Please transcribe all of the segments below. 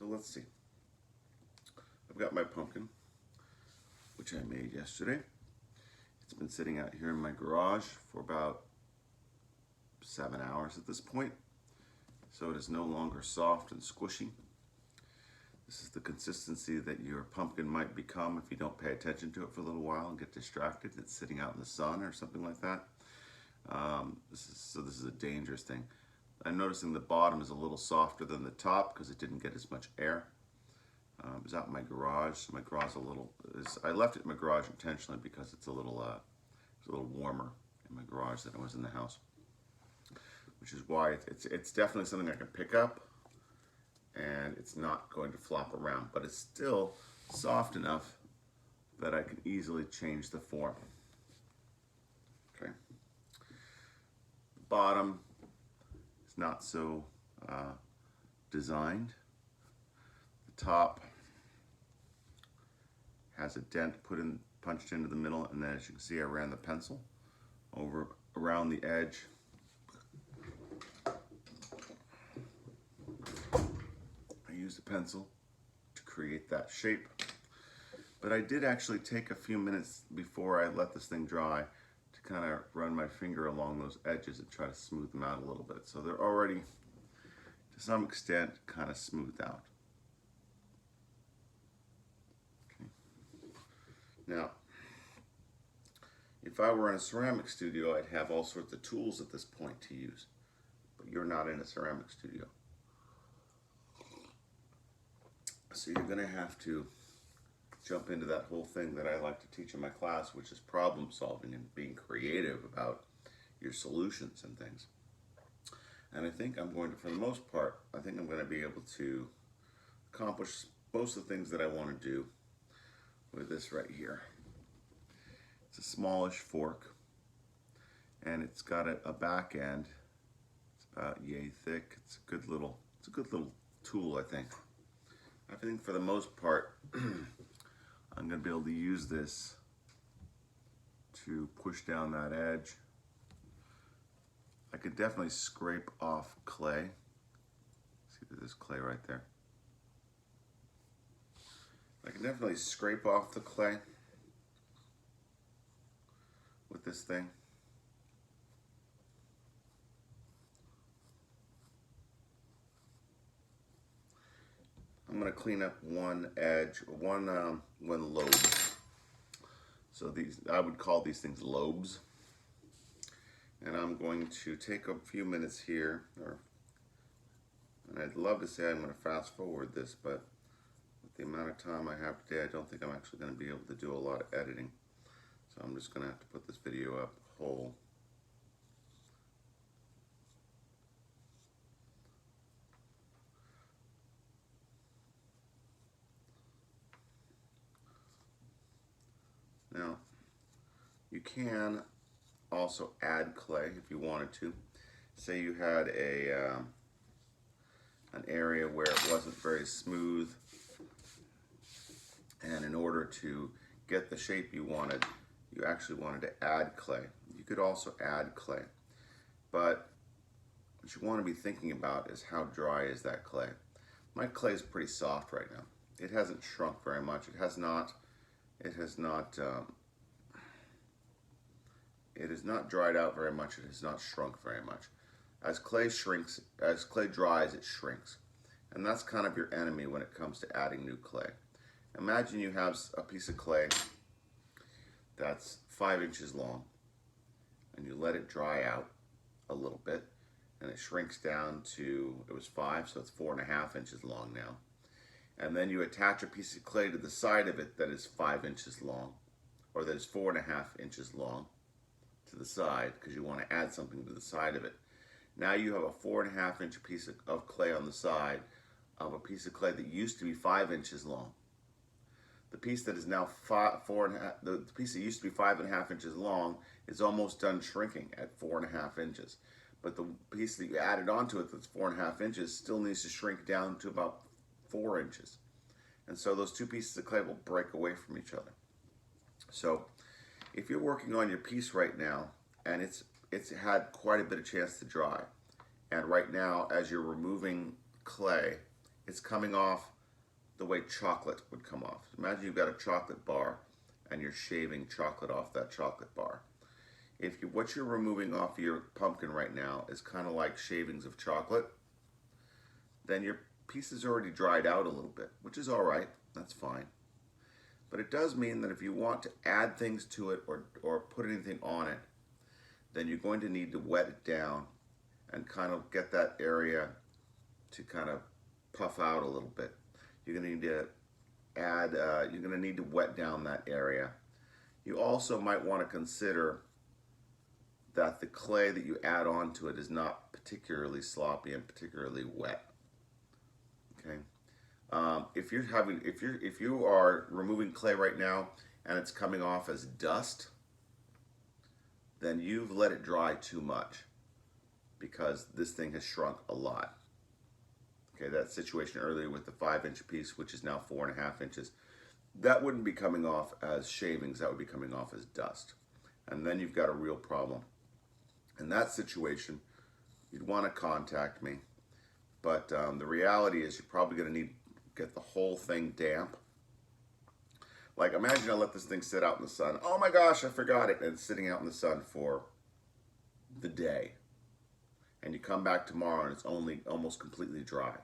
So let's see. I've got my pumpkin, which I made yesterday. It's been sitting out here in my garage for about 7 hours at this point. So it is no longer soft and squishy. This is the consistency that your pumpkin might become if you don't pay attention to it for a little while and get distracted. It's sitting out in the sun or something like that. This is a dangerous thing. I'm noticing the bottom is a little softer than the top because it didn't get as much air. It was out in my garage. So my garage I left it in my garage intentionally because it's a little warmer in my garage than it was in the house. Which is why it's definitely something I can pick up, and it's not going to flop around, but it's still soft enough that I can easily change the form. Okay. The bottom is not so designed. The top has a dent punched into the middle, and then as you can see, I ran the pencil around the edge. Use the pencil to create that shape. But I did actually take a few minutes before I let this thing dry to kind of run my finger along those edges and try to smooth them out a little bit. So they're already, to some extent, kind of smoothed out. Okay. Now, if I were in a ceramic studio, I'd have all sorts of tools at this point to use. But you're not in a ceramic studio. So you're going to have to jump into that whole thing that I like to teach in my class, which is problem solving and being creative about your solutions and things. And I think I'm going to, for the most part, I think I'm going to be able to accomplish most of the things that I want to do with this right here. It's a smallish fork, and it's got a back end. It's about yay thick. It's a good little tool, I think. I think for the most part, I'm going to be able to use this to push down that edge. I could definitely scrape off clay. See, there's clay right there. I can definitely scrape off the clay with this thing. I'm going to clean up one edge, one lobe. So I would call these things lobes. And I'm going to take a few minutes here, and I'd love to say I'm going to fast forward this, but with the amount of time I have today, I don't think I'm actually going to be able to do a lot of editing. So I'm just going to have to put this video up whole. Now, you can also add clay if you wanted to. Say you had an area where it wasn't very smooth, and in order to get the shape you wanted, you actually wanted to add clay. You could also add clay, but what you want to be thinking about is how dry is that clay. My clay is pretty soft right now. It hasn't shrunk very much. It has not dried out very much. It has not shrunk very much. As clay dries, it shrinks. And that's kind of your enemy when it comes to adding new clay. Imagine you have a piece of clay that's 5 inches long, and you let it dry out a little bit, and it shrinks down to, it was 5, so it's 4.5 inches long now. And then you attach a piece of clay to the side of it that is 5 inches long, or that is 4.5 inches long to the side, because you want to add something to the side of it. Now you have a 4.5 inch piece of clay on the side of a piece of clay that used to be 5 inches long. The piece that is now the piece that used to be 5.5 inches long is almost done shrinking at 4.5 inches. But the piece that you added onto it that's 4.5 inches still needs to shrink down to about 4 inches. And so those two pieces of clay will break away from each other. So if you're working on your piece right now, and it's had quite a bit of chance to dry, and right now as you're removing clay, it's coming off the way chocolate would come off. Imagine you've got a chocolate bar and you're shaving chocolate off that chocolate bar. What you're removing off of your pumpkin right now is kind of like shavings of chocolate, then your piece is already dried out a little bit, which is all right, that's fine. But it does mean that if you want to add things to it or put anything on it, then you're going to need to wet it down and kind of get that area to kind of puff out a little bit. You're going to need to you're going to need to wet down that area. You also might want to consider that the clay that you add on to it is not particularly sloppy and particularly wet. Okay. If you are removing clay right now and it's coming off as dust, then you've let it dry too much because this thing has shrunk a lot. Okay, that situation earlier with the 5-inch piece, which is now 4.5 inches, that wouldn't be coming off as shavings, that would be coming off as dust. And then you've got a real problem. In that situation, you'd want to contact me. But the reality is you're probably going to need to get the whole thing damp. Like, imagine I let this thing sit out in the sun. Oh my gosh, I forgot it. And it's sitting out in the sun for the day. And you come back tomorrow and it's almost completely dry.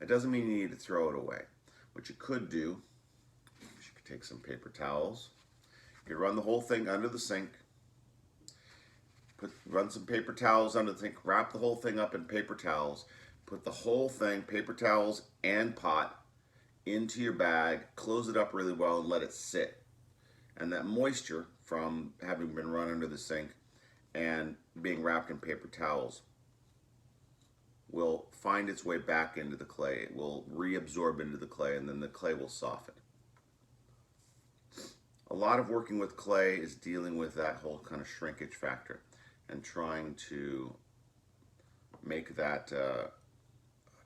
It doesn't mean you need to throw it away. What you could do is you could take some paper towels. You run the whole thing under the sink. Run some paper towels under the sink. Wrap the whole thing up in paper towels. Put the whole thing, paper towels and pot, into your bag. Close it up really well and let it sit. And that moisture from having been run under the sink and being wrapped in paper towels will find its way back into the clay. It will reabsorb into the clay and then the clay will soften. A lot of working with clay is dealing with that whole kind of shrinkage factor and trying to make that,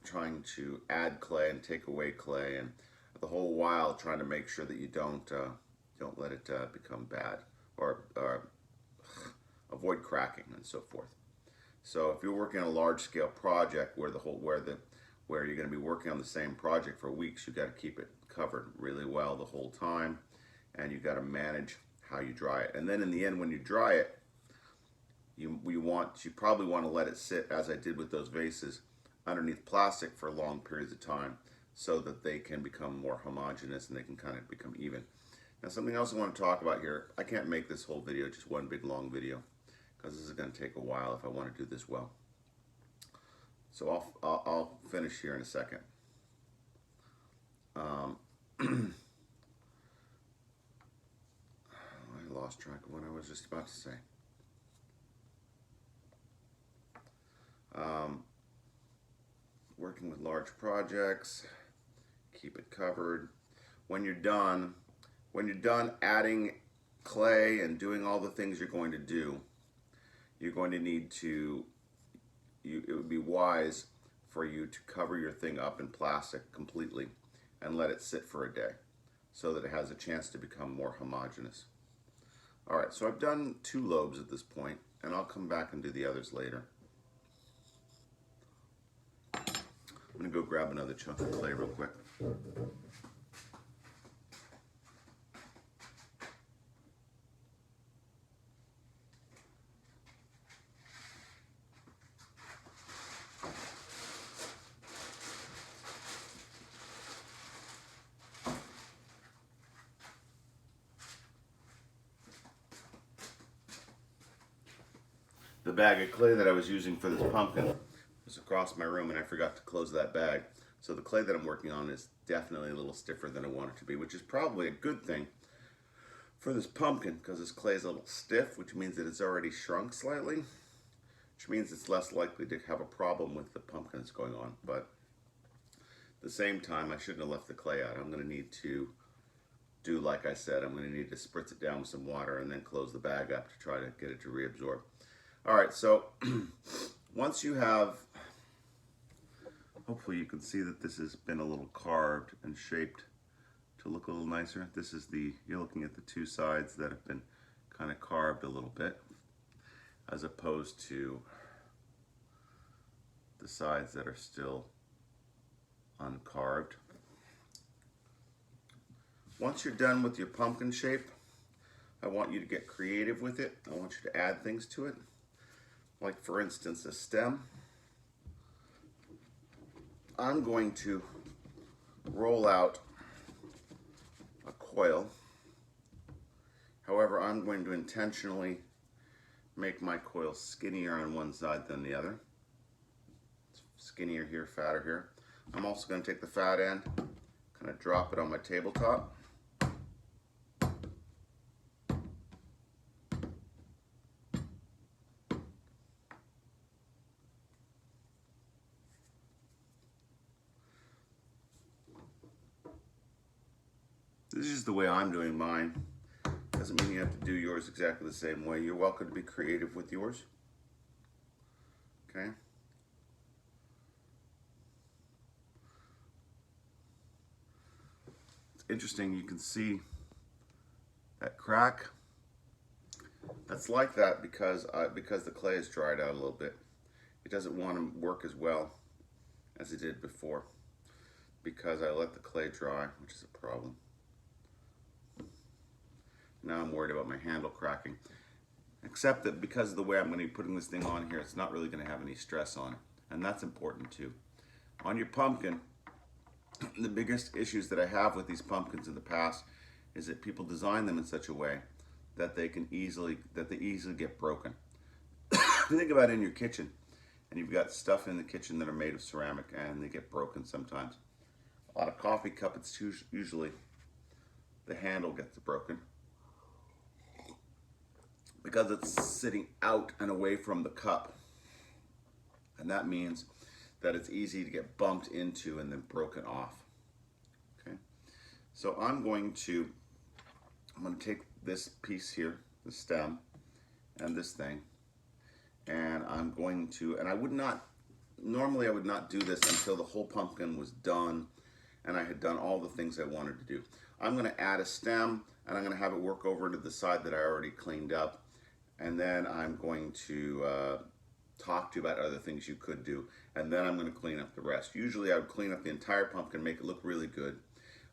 trying to add clay and take away clay, and the whole while trying to make sure that you don't let it become bad or avoid cracking and so forth. So if you're working on a large-scale project where you're going to be working on the same project for weeks, you've got to keep it covered really well the whole time, and you've got to manage how you dry it. And then in the end, when you dry it, you probably want to let it sit, as I did with those vases, underneath plastic for long periods of time so that they can become more homogeneous and they can kind of become even. Now, something else I want to talk about here, I can't make this whole video just one big long video because this is going to take a while if I want to do this well. So I'll finish here in a second. I lost track of what I was just about to say. Working with large projects, keep it covered. When you're done adding clay and doing all the things you're going to do, you're going to need to, it would be wise for you to cover your thing up in plastic completely and let it sit for a day so that it has a chance to become more homogeneous. All right, so I've done 2 lobes at this point, and I'll come back and do the others later. I'm going to go grab another chunk of clay real quick. The bag of clay that I was using for this pumpkin was across my room and I forgot to close that bag. So the clay that I'm working on is definitely a little stiffer than I want it to be, which is probably a good thing for this pumpkin because this clay is a little stiff, which means that it's already shrunk slightly, which means it's less likely to have a problem with the pumpkin that's going on. But at the same time, I shouldn't have left the clay out. I'm going to need to do like I said. I'm going to need to spritz it down with some water and then close the bag up to try to get it to reabsorb. All right, so once you have, hopefully you can see that this has been a little carved and shaped to look a little nicer. This is you're looking at the 2 sides that have been kind of carved a little bit, as opposed to the sides that are still uncarved. Once you're done with your pumpkin shape, I want you to get creative with it. I want you to add things to it. Like for instance, a stem. I'm going to roll out a coil. However, I'm going to intentionally make my coil skinnier on one side than the other. Skinnier here, fatter here. I'm also going to take the fat end, kind of drop it on my tabletop. This is just the way I'm doing mine. Doesn't mean you have to do yours exactly the same way. You're welcome to be creative with yours. Okay? It's interesting, you can see that crack. That's like that because the clay is dried out a little bit. It doesn't want to work as well as it did before because I let the clay dry, which is a problem. Now I'm worried about my handle cracking. Except that because of the way I'm going to be putting this thing on here, it's not really going to have any stress on it. And that's important too. On your pumpkin, the biggest issues that I have with these pumpkins in the past is that people design them in such a way that they easily get broken. If you think about it in your kitchen, and you've got stuff in the kitchen that are made of ceramic and they get broken sometimes. On a coffee cup, it's usually the handle gets broken, because it's sitting out and away from the cup. And that means that it's easy to get bumped into and then broken off. Okay, so I'm going to take this piece here, the stem, and this thing, and I'm going to, and I would not, normally I would not do this until the whole pumpkin was done and I had done all the things I wanted to do. I'm going to add a stem and I'm going to have it work over to the side that I already cleaned up. And then I'm going to talk to you about other things you could do. And then I'm going to clean up the rest. Usually I would clean up the entire pumpkin, make it look really good.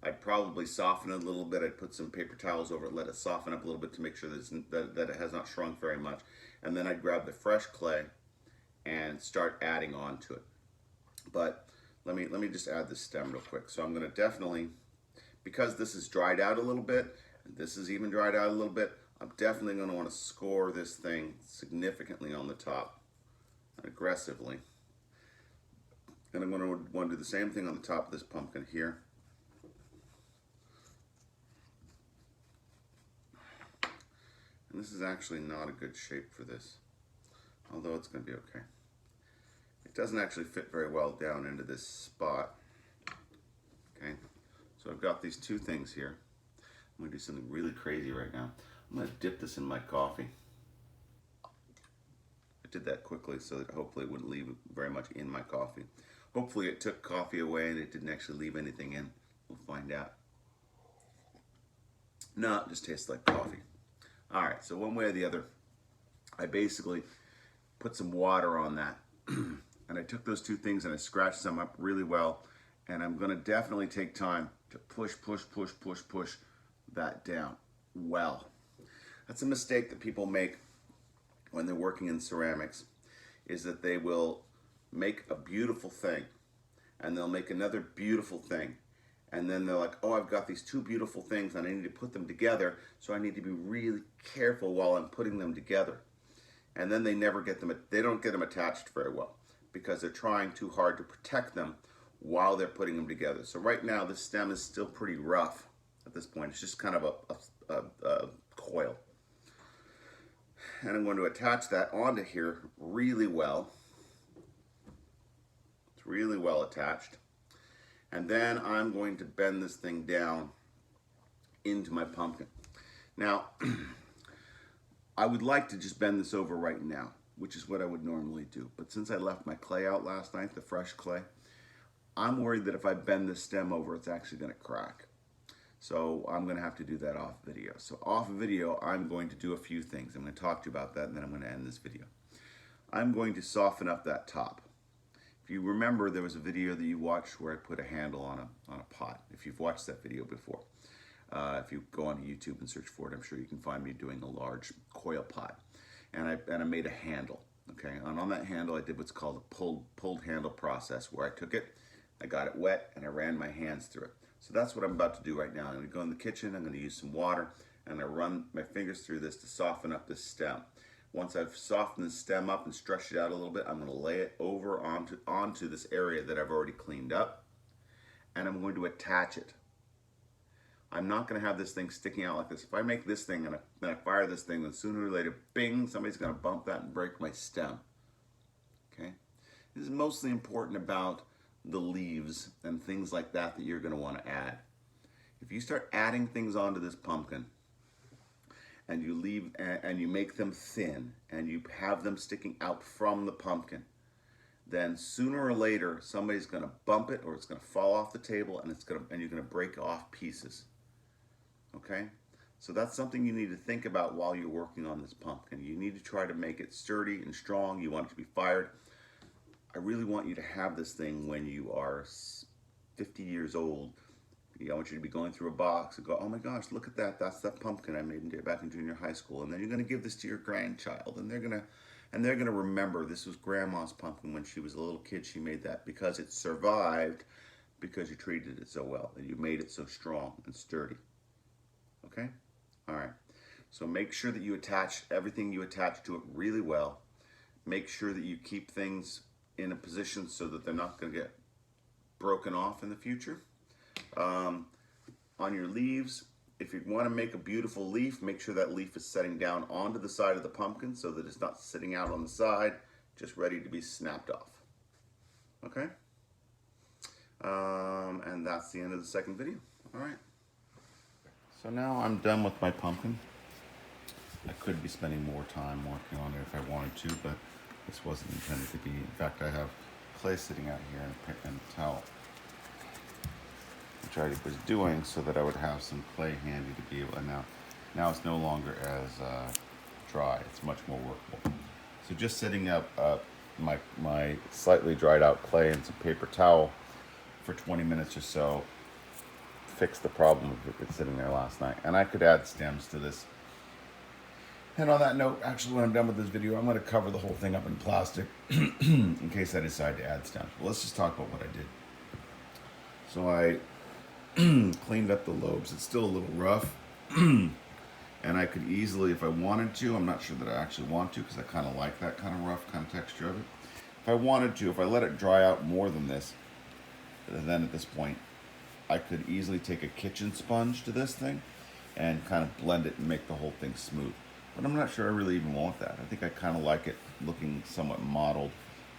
I'd probably soften it a little bit. I'd put some paper towels over it, let it soften up a little bit to make sure that it has not shrunk very much. And then I'd grab the fresh clay and start adding on to it. But let me just add this stem real quick. So I'm going to definitely, because this is dried out a little bit, and this is even dried out a little bit, I'm definitely going to want to score this thing significantly on the top and aggressively. And I'm going to want to do the same thing on the top of this pumpkin here. And this is actually not a good shape for this, although it's going to be okay. It doesn't actually fit very well down into this spot. Okay, so I've got these two things here. I'm going to do something really crazy right now. I'm going to dip this in my coffee. I did that quickly so that hopefully it wouldn't leave very much in my coffee. Hopefully it took coffee away and it didn't actually leave anything in. We'll find out. No, it just tastes like coffee. All right, so one way or the other, I basically put some water on that. And I took those two things and I scratched them up really well. And I'm going to definitely take time to push that down well. That's a mistake that people make when they're working in ceramics, is that they will make a beautiful thing and they'll make another beautiful thing. And then they're like, oh, I've got these two beautiful things and I need to put them together, so I need to be really careful while I'm putting them together. And then they never get them, they don't get them attached very well because they're trying too hard to protect them while they're putting them together. So right now, this stem is still pretty rough at this point. It's just kind of a coil. And I'm going to attach that onto here really well. It's really well attached. And then I'm going to bend this thing down into my pumpkin. Now, I would like to just bend this over right now, which is what I would normally do. But since I left my clay out last night, the fresh clay, I'm worried that if I bend this stem over, it's actually going to crack. So I'm going to have to do that off video. So off video, I'm going to do a few things. I'm going to talk to you about that, and then I'm going to end this video. I'm going to soften up that top. If you remember, there was a video that you watched where I put a handle on a pot. If you've watched that video before, if you go onto YouTube and search for it, I'm sure you can find me doing a large coil pot. And I made a handle, okay? And on that handle, I did what's called a pulled handle process, where I took it, I got it wet, and I ran my hands through it. So that's what I'm about to do right now. I'm gonna go in the kitchen, I'm gonna use some water, and I run my fingers through this to soften up this stem. Once I've softened the stem up and stretched it out a little bit, I'm going to lay it over onto this area that I've already cleaned up, and I'm going to attach it. I'm not going to have this thing sticking out like this. If I make this thing and then I fire this thing, then sooner or later, bing, somebody's going to bump that and break my stem. Okay? This is mostly important about the leaves and things like that that you're going to want to add. If you start adding things onto this pumpkin, and you make them thin, and you have them sticking out from the pumpkin, then sooner or later somebody's going to bump it, or it's going to fall off the table, and you're going to break off pieces. Okay, so that's something you need to think about while you're working on this pumpkin. You need to try to make it sturdy and strong. You want it to be fired. I really want you to have this thing when you are 50 years old. I want you to be going through a box and go, oh my gosh, look at that. That's that pumpkin I made back in junior high school. And then you're going to give this to your grandchild, and they're going to remember this was grandma's pumpkin when she was a little kid. She made that because it survived, because you treated it so well and you made it so strong and sturdy. Okay? All right. So make sure that you attach everything you attach to it really well. Make sure that you keep things in a position so that they're not going to get broken off in the future. On your leaves, if you want to make a beautiful leaf, make sure that leaf is setting down onto the side of the pumpkin so that it's not sitting out on the side, just ready to be snapped off. Okay? And that's the end of the second video. All right. So now I'm done with my pumpkin. I could be spending more time working on it if I wanted to, but this wasn't intended to be. In fact, I have clay sitting out here and a towel, which I was doing so that I would have some clay handy to be able to, now it's no longer as dry, it's much more workable. So just setting up my slightly dried out clay and some paper towel for 20 minutes or so fixed the problem of it sitting there last night. And I could add stems to this. And on that note, actually when I'm done with this video, I'm going to cover the whole thing up in plastic in case I decide to add stems. But let's just talk about what I did. So I cleaned up the lobes. It's still a little rough, and I could easily, if I wanted to, I'm not sure that I actually want to because I kind of like that kind of rough kind of texture of it. If I wanted to, if I let it dry out more than this, then at this point, I could easily take a kitchen sponge to this thing and kind of blend it and make the whole thing smooth. But I'm not sure I really even want that. I think I kind of like it looking somewhat mottled.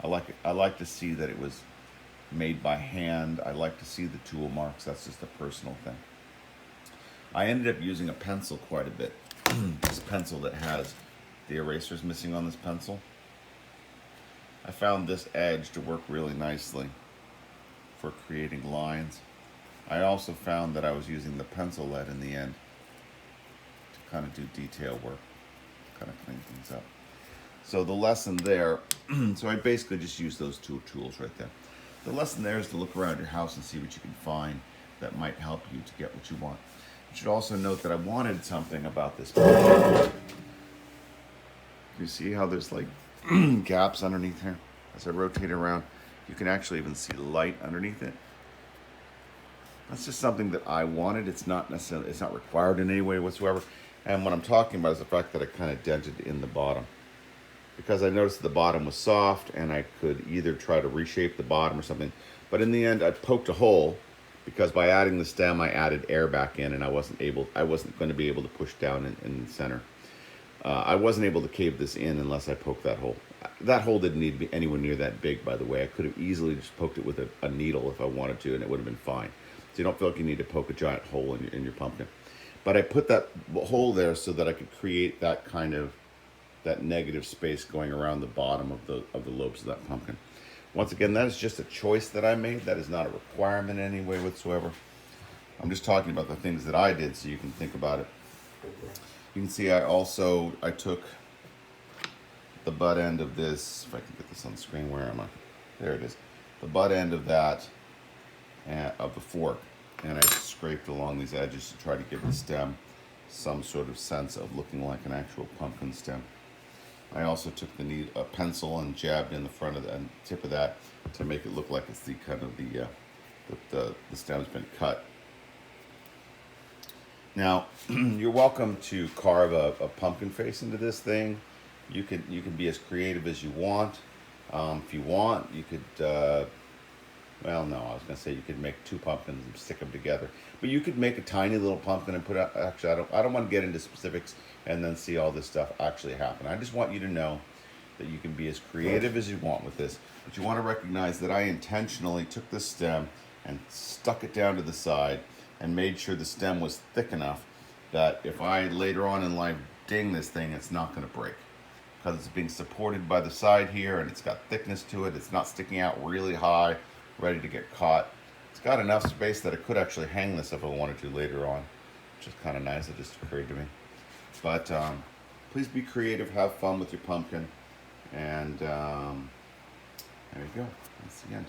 I like to see that it was made by hand. I like to see the tool marks. That's just a personal thing. I ended up using a pencil quite a bit. This pencil that has the erasers missing on this pencil. I found this edge to work really nicely for creating lines. I also found that I was using the pencil lead in the end to kind of do detail work, kind of clean things up. So the lesson there, so I basically just used those two tools right there. The lesson there is to look around your house and see what you can find that might help you to get what you want. You should also note that I wanted something about this. You see how there's like gaps underneath here? As I rotate around, you can actually even see light underneath it. That's just something that I wanted. It's not necessarily, it's not required in any way whatsoever. And what I'm talking about is the fact that I kind of dented in the bottom, because I noticed the bottom was soft and I could either try to reshape the bottom or something. But in the end, I poked a hole because by adding the stem, I added air back in, and I wasn't going to be able to push down in the center. I wasn't able to cave this in unless I poked that hole. That hole didn't need to be anywhere near that big, by the way. I could have easily just poked it with a needle if I wanted to, and it would have been fine. So you don't feel like you need to poke a giant hole in your pumpkin. But I put that hole there so that I could create that kind of that negative space going around the bottom of the lobes of that pumpkin. Once again, that is just a choice that I made. That is not a requirement in any way whatsoever. I'm just talking about the things that I did so you can think about it. You can see I took the butt end of this, if I can get this on the screen, where am I? There it is. the butt end of that, of the fork, and I scraped along these edges to try to give the stem some sort of sense of looking like an actual pumpkin stem. I also took a pencil and jabbed in the front of the tip of that to make it look like it's the kind of the stem's been cut. Now, you're welcome to carve a pumpkin face into this thing. You can be as creative as you want. If you want, you could. Well, no, I was going to say you could make two pumpkins and stick them together. But you could make a tiny little pumpkin and put out, actually, I don't want to get into specifics and then see all this stuff actually happen. I just want you to know that you can be as creative as you want with this. But you want to recognize that I intentionally took this stem and stuck it down to the side and made sure the stem was thick enough that if I later on in life ding this thing, it's not going to break. Because it's being supported by the side here and it's got thickness to it. It's not sticking out really high, ready to get caught. It's got enough space that I could actually hang this if I wanted to later on, which is kind of nice. It just occurred to me. But please be creative, have fun with your pumpkin, and there you go. That's the end.